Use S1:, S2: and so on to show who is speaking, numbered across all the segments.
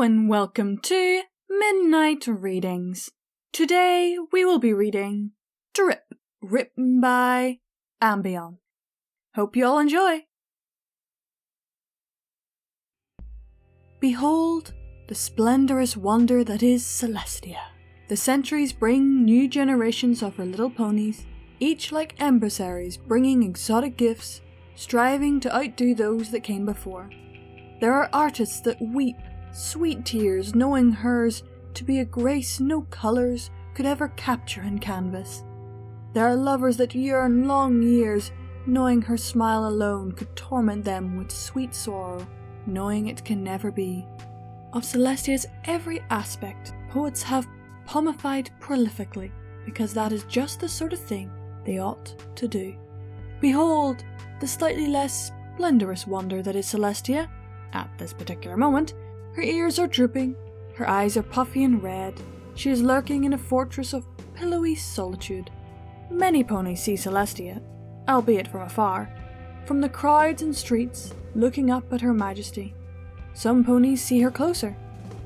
S1: and welcome to Midnight Readings. Today we will be reading Drip, written by Ambion. Hope you all enjoy. Behold the splendorous wonder that is Celestia. The centuries bring new generations of her little ponies, each like emissaries bringing exotic gifts, striving to outdo those that came before. There are artists that weep sweet tears knowing hers to be a grace no colours could ever capture in canvas. There are lovers that yearn long years, knowing her smile alone could torment them with sweet sorrow, knowing it can never be. Of Celestia's every aspect, poets have poemified prolifically, because that is just the sort of thing they ought to do. Behold the slightly less splendorous wonder that is Celestia. At this particular moment, her ears are drooping, her eyes are puffy and red. She is lurking in a fortress of pillowy solitude. Many ponies see Celestia, albeit from afar, from the crowds and streets, looking up at her majesty. Some ponies see her closer,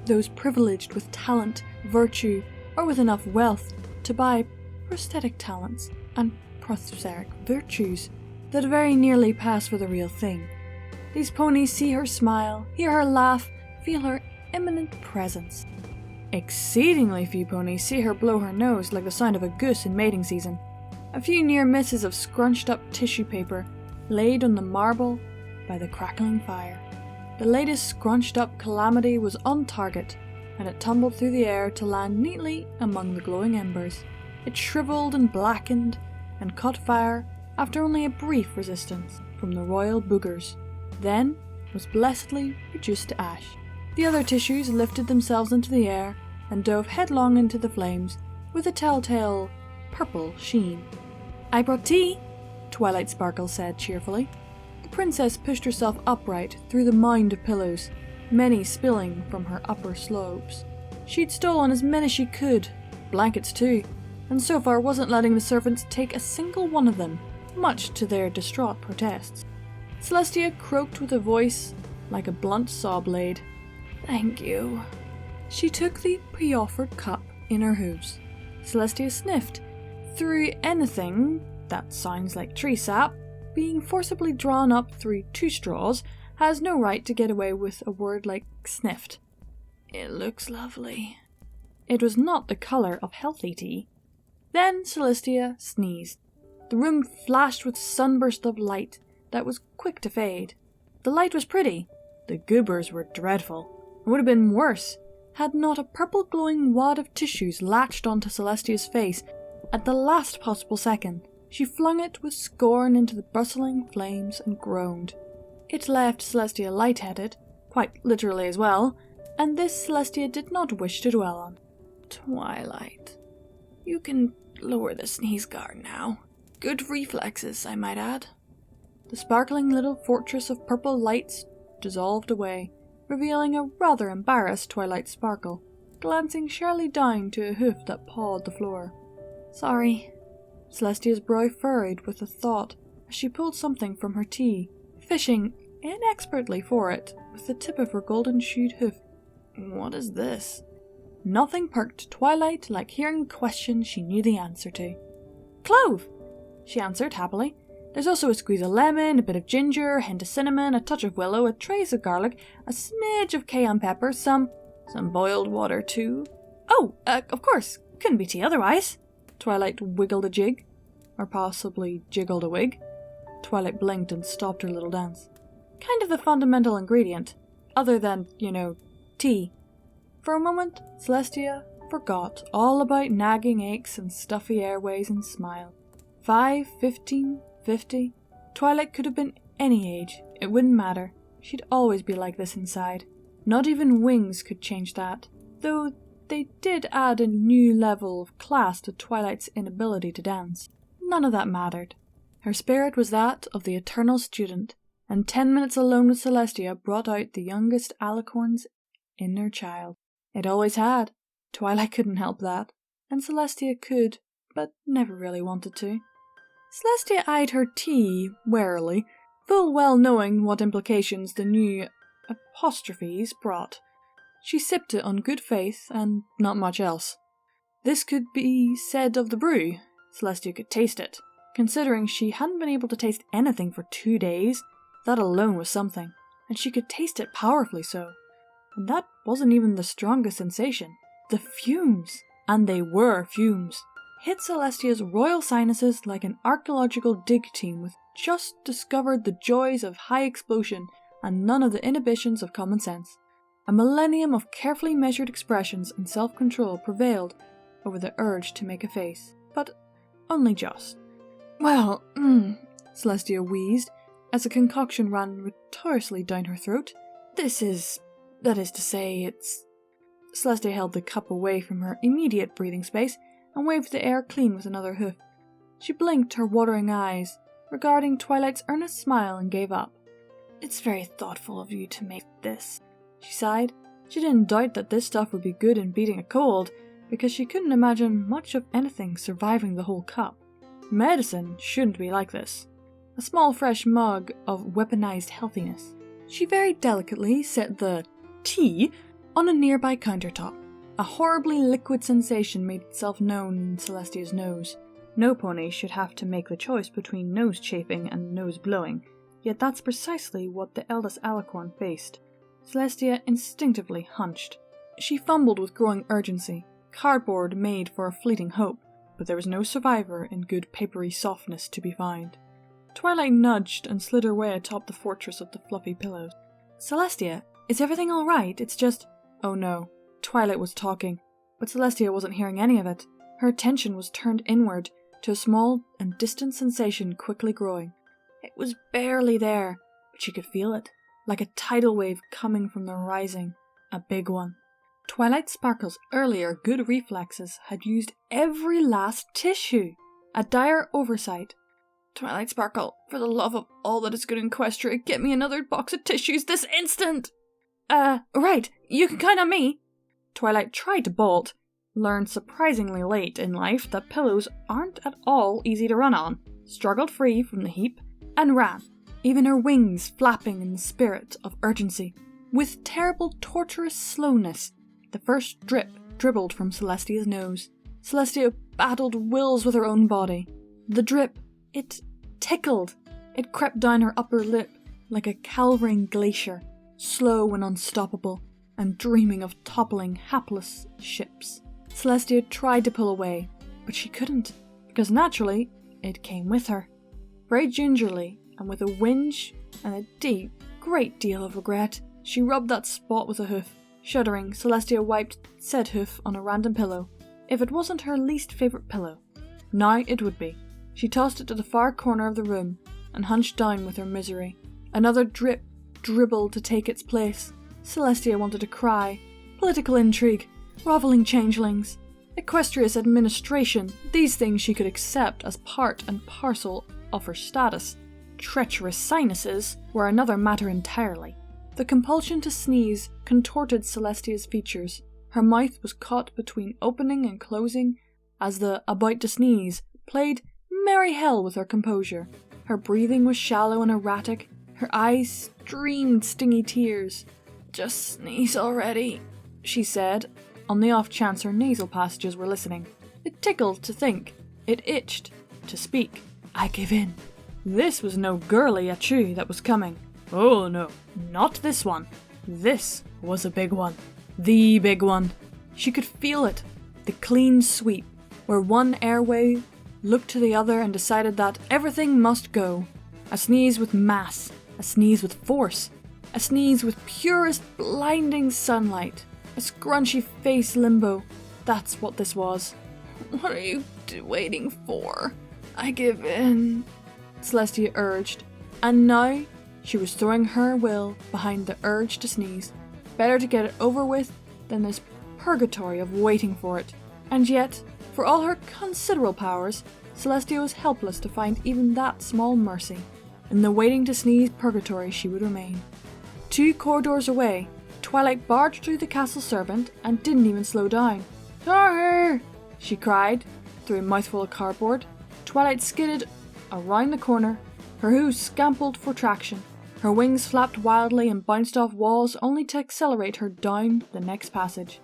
S1: those privileged with talent, virtue, or with enough wealth to buy prosthetic talents and prosthetic virtues that very nearly pass for the real thing. These ponies see her smile, hear her laugh, feel her imminent presence. Exceedingly few ponies see her blow her nose like the sound of a goose in mating season. A few near misses of scrunched up tissue paper laid on the marble by the crackling fire. The latest scrunched up calamity was on target, and it tumbled through the air to land neatly among the glowing embers. It shriveled and blackened and caught fire after only a brief resistance from the royal boogers, then was blessedly reduced to ash. The other tissues lifted themselves into the air and dove headlong into the flames with a telltale purple sheen. "I brought tea," Twilight Sparkle said cheerfully. The princess pushed herself upright through the mound of pillows, many spilling from her upper slopes. She'd stolen as many as she could, blankets too, and so far wasn't letting the servants take a single one of them, much to their distraught protests. Celestia croaked with a voice like a blunt saw blade. "Thank you." She took the pre-offered cup in her hooves. Celestia sniffed. Through anything that sounds like tree sap, being forcibly drawn up through two straws has no right to get away with a word like sniffed. "It looks lovely." It was not the colour of healthy tea. Then Celestia sneezed. The room flashed with sunburst of light that was quick to fade. The light was pretty. The goobers were dreadful. It would have been worse had not a purple glowing wad of tissues latched onto Celestia's face at the last possible second. She flung it with scorn into the bustling flames and groaned. It left Celestia lightheaded, quite literally as well, and this Celestia did not wish to dwell on. "Twilight, you can lower the sneeze guard now. Good reflexes, I might add." The sparkling little fortress of purple lights dissolved away, revealing a rather embarrassed Twilight Sparkle, glancing shyly down to a hoof that pawed the floor. "Sorry." Celestia's brow furrowed with the thought as she pulled something from her tea, fishing inexpertly for it with the tip of her golden-shoed hoof. "What is this?" Nothing perked Twilight like hearing a question she knew the answer to. "Clove," she answered happily. "There's also a squeeze of lemon, a bit of ginger, a hint of cinnamon, a touch of willow, a trace of garlic, a smidge of cayenne pepper, some boiled water too." "Oh, of course, couldn't be tea otherwise." Twilight wiggled a jig, or possibly jiggled a wig. Twilight blinked and stopped her little dance. "Kind of the fundamental ingredient, other than, tea." For a moment, Celestia forgot all about nagging aches and stuffy airways and smiled. 5, 15, 50. Twilight could have been any age. It wouldn't matter. She'd always be like this inside. Not even wings could change that, though they did add a new level of class to Twilight's inability to dance. None of that mattered. Her spirit was that of the eternal student, and 10 minutes alone with Celestia brought out the youngest alicorn's inner child. It always had. Twilight couldn't help that, and Celestia could, but never really wanted to. Celestia eyed her tea warily, full well knowing what implications the new apostrophes brought. She sipped it on good faith and not much else. This could be said of the brew. Celestia could taste it. Considering she hadn't been able to taste anything for 2 days, that alone was something, and she could taste it powerfully so. And that wasn't even the strongest sensation. The fumes, and they were fumes, hit Celestia's royal sinuses like an archaeological dig team with just discovered the joys of high explosion and none of the inhibitions of common sense. A millennium of carefully measured expressions and self-control prevailed over the urge to make a face, but only just. Well, Celestia wheezed as a concoction ran rhetorically down her throat. That is to say, it's... Celestia held the cup away from her immediate breathing space and waved the air clean with another hoof. She blinked her watering eyes, regarding Twilight's earnest smile, and gave up. It's very thoughtful of you to make this, she sighed. She didn't doubt that this stuff would be good in beating a cold, because she couldn't imagine much of anything surviving the whole cup. Medicine shouldn't be like this. A small fresh mug of weaponized healthiness. She very delicately set the tea on a nearby countertop. A horribly liquid sensation made itself known in Celestia's nose. No pony should have to make the choice between nose chafing and nose blowing, yet that's precisely what the eldest alicorn faced. Celestia instinctively hunched. She fumbled with growing urgency. Cardboard made for a fleeting hope, but there was no survivor in good papery softness to be found. Twilight nudged and slid her way atop the fortress of the fluffy pillows. Celestia, is everything alright? It's just... Oh no. Twilight was talking, but Celestia wasn't hearing any of it. Her attention was turned inward, to a small and distant sensation quickly growing. It was barely there, but she could feel it, like a tidal wave coming from the horizon. A big one. Twilight Sparkle's earlier good reflexes had used every last tissue. A dire oversight. Twilight Sparkle, for the love of all that is good in Equestria, get me another box of tissues this instant! Right, you can count on me! Twilight tried to bolt, learned surprisingly late in life that pillows aren't at all easy to run on, struggled free from the heap, and ran, even her wings flapping in the spirit of urgency. With terrible torturous slowness, the first drip dribbled from Celestia's nose. Celestia battled wills with her own body. The drip, it tickled. It crept down her upper lip like a calvering glacier, slow and unstoppable, and dreaming of toppling hapless ships. Celestia tried to pull away, but she couldn't, because naturally, it came with her. Very gingerly, and with a whinge and a deep, great deal of regret, she rubbed that spot with a hoof. Shuddering, Celestia wiped said hoof on a random pillow, if it wasn't her least favourite pillow. Now it would be. She tossed it to the far corner of the room, and hunched down with her misery. Another drip dribbled to take its place. Celestia wanted to cry. Political intrigue, grovelling changelings, Equestria's administration, these things she could accept as part and parcel of her status. Treacherous sinuses were another matter entirely. The compulsion to sneeze contorted Celestia's features. Her mouth was caught between opening and closing as the about to sneeze played merry hell with her composure. Her breathing was shallow and erratic. Her eyes streamed stingy tears. "Just sneeze already," she said, on the off chance her nasal passages were listening. It tickled to think. It itched to speak. I give in. This was no girly achoo that was coming. Oh no, not this one. This was a big one. The big one. She could feel it. The clean sweep, where one airway looked to the other and decided that everything must go. A sneeze with mass. A sneeze with force. A sneeze with purest blinding sunlight. A scrunchy face limbo. That's what this was. What are you waiting for? I give in, Celestia urged. And now she was throwing her will behind the urge to sneeze. Better to get it over with than this purgatory of waiting for it. And yet, for all her considerable powers, Celestia was helpless to find even that small mercy. In the waiting to sneeze purgatory she would remain. 2 corridors away, Twilight barged through the castle servant and didn't even slow down. "Sorry!" she cried, through a mouthful of cardboard. Twilight skidded around the corner, her hooves scampled for traction. Her wings flapped wildly and bounced off walls only to accelerate her down the next passage.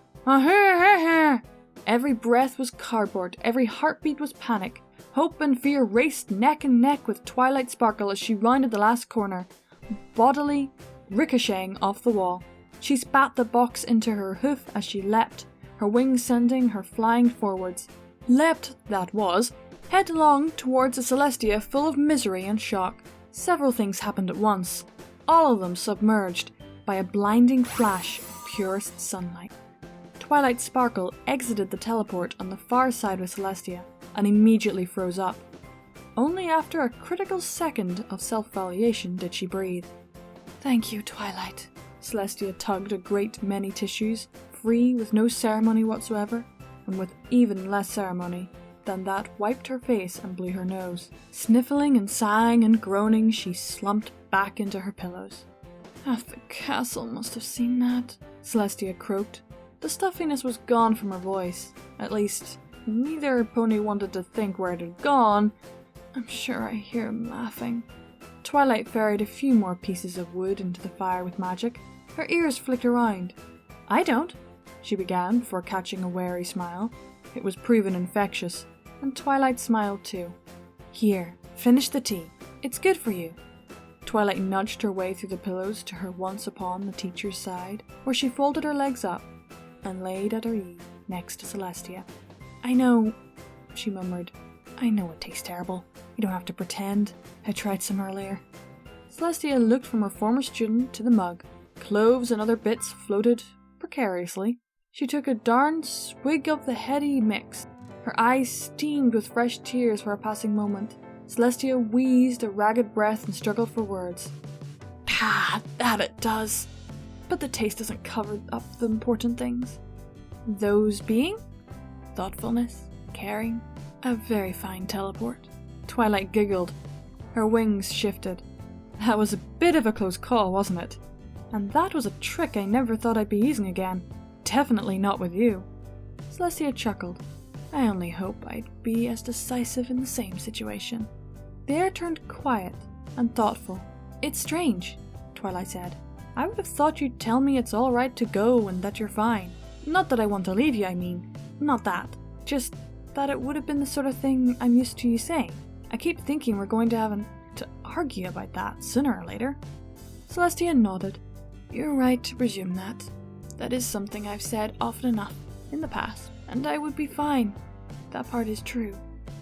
S1: Every breath was cardboard, every heartbeat was panic. Hope and fear raced neck and neck with Twilight Sparkle as she rounded the last corner, bodily ricocheting off the wall. She spat the box into her hoof as she leapt, her wings sending her flying forwards. Leapt, that was, headlong towards a Celestia full of misery and shock. Several things happened at once, all of them submerged by a blinding flash of purest sunlight. Twilight Sparkle exited the teleport on the far side of Celestia and immediately froze up. Only after a critical second of self-evaluation did she breathe. "Thank you, Twilight." Celestia tugged a great many tissues, free with no ceremony whatsoever, and with even less ceremony than that wiped her face and blew her nose. Sniffling and sighing and groaning, she slumped back into her pillows. "Half the castle must have seen that," Celestia croaked. The stuffiness was gone from her voice. At least, neither pony wanted to think where it had gone. "I'm sure I hear him laughing." Twilight ferried a few more pieces of wood into the fire with magic. Her ears flicked around. "I don't," she began, before catching a wary smile. It was proven infectious, and Twilight smiled too. "Here, finish the tea. It's good for you." Twilight nudged her way through the pillows to her once upon the teacher's side, where she folded her legs up and laid at her ease next to Celestia. "I know," she murmured. "I know it tastes terrible. You don't have to pretend. I tried some earlier." Celestia looked from her former student to the mug. Cloves and other bits floated precariously. She took a darn swig of the heady mix. Her eyes steamed with fresh tears for a passing moment. Celestia wheezed a ragged breath and struggled for words. "Ah, that it does. But the taste doesn't cover up the important things." "Those being?" "Thoughtfulness, caring, a very fine teleport." Twilight giggled. Her wings shifted. "That was a bit of a close call, wasn't it? And that was a trick I never thought I'd be using again. Definitely not with you." Celestia chuckled. "I only hope I'd be as decisive in the same situation." The air turned quiet and thoughtful. "It's strange," Twilight said. "I would have thought you'd tell me it's all right to go and that you're fine. Not that I want to leave you, I mean. Not that. Just that it would have been the sort of thing I'm used to you saying. I keep thinking we're going to have to argue about that sooner or later." Celestia nodded. "You're right to presume that. That is something I've said often enough in the past, and I would be fine. That part is true,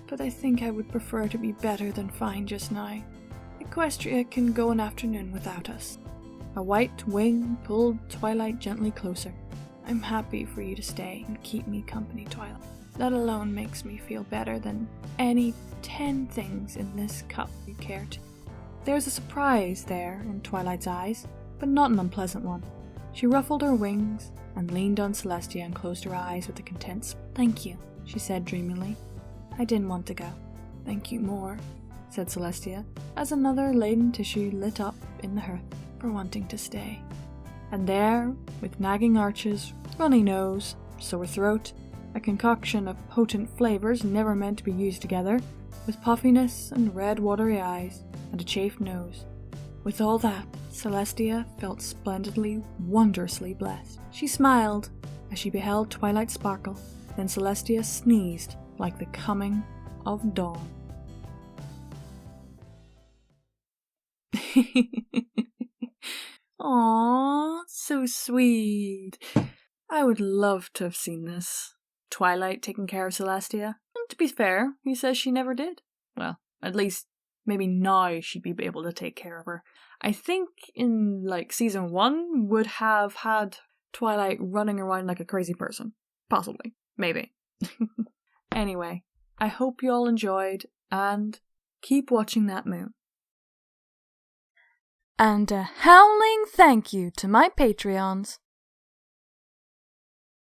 S1: but I think I would prefer to be better than fine just now. Equestria can go an afternoon without us." A white wing pulled Twilight gently closer. "I'm happy for you to stay and keep me company, Twilight. That alone makes me feel better than any 10 things in this cup you care to." There was a surprise there in Twilight's eyes, but not an unpleasant one. She ruffled her wings and leaned on Celestia and closed her eyes with a content "Thank you," she said dreamily. "I didn't want to go." "Thank you more," said Celestia, as another laden tissue lit up in the hearth, "for wanting to stay." And there, with nagging arches, runny nose, sore throat, a concoction of potent flavours never meant to be used together, with puffiness and red watery eyes, and a chafed nose. With all that, Celestia felt splendidly, wondrously blessed. She smiled as she beheld Twilight sparkle, then Celestia sneezed like the coming of dawn. Aww, so sweet. I would love to have seen this. Twilight taking care of Celestia. And to be fair, he says she never did. Well, at least maybe now she'd be able to take care of her. I think in season 1 would have had Twilight running around like a crazy person. Possibly. Maybe. Anyway, I hope you all enjoyed and keep watching that moon. And a howling thank you to my Patreons.